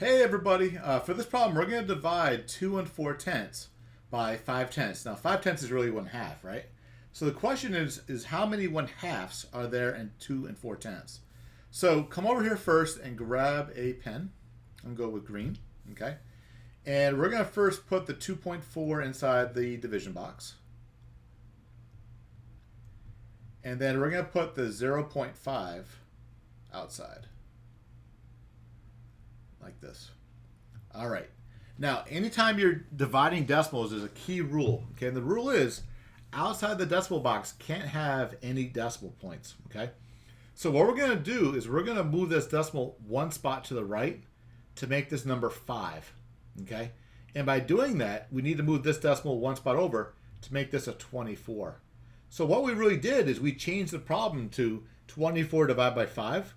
Hey everybody, for this problem we're going to divide 2 and 4 tenths by 5 tenths. Now 5 tenths is really 1/2, right? So the question is how many 1/2s are there in 2 and 4 tenths? So come over here first and grab a pen. I'm going to go with green, okay? And we're going to first put the 2.4 inside the division box. And then we're going to put the 0.5 outside. Like this. All right. Now, anytime you're dividing decimals, there's a key rule. Okay, and the rule is outside the decimal box can't have any decimal points. Okay, so what we're going to do is we're going to move this decimal one spot to the right to make this number 5. Okay, and by doing that, we need to move this decimal one spot over to make this a 24. So what we really did is we changed the problem to 24 divided by 5,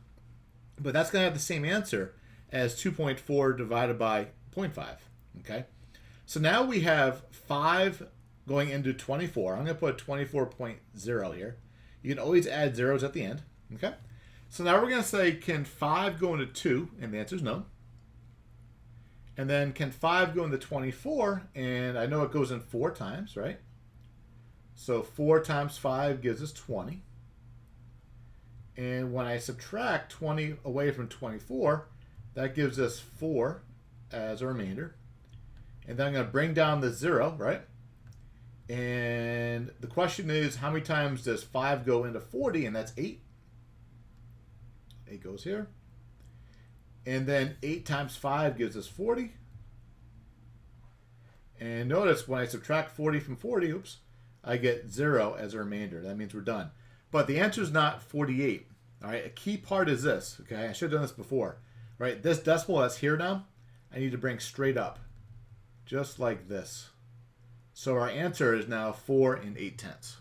but that's going to have the same answer as 2.4 divided by 0.5. Okay, so now we have 5 going into 24. I'm going to put 24.0 here. You can always add zeros at the end. Okay, so now we're going to say, can 5 go into 2? And the answer is no. And then can 5 go into 24? And I know it goes in 4 times, right? So 4 times 5 gives us 20. And when I subtract 20 away from 24, that gives us 4 as a remainder. And then I'm going to bring down the 0, right? And the question is, how many times does 5 go into 40? And that's 8. 8 goes here. And then 8 times 5 gives us 40. And notice when I subtract 40 from 40, oops, I get 0 as a remainder. That means we're done. But the answer is not 48. All right, a key part is this. Okay, I should have done this before. Right, this decimal that's here now, I need to bring straight up, just like this. So our answer is now 4 8/10.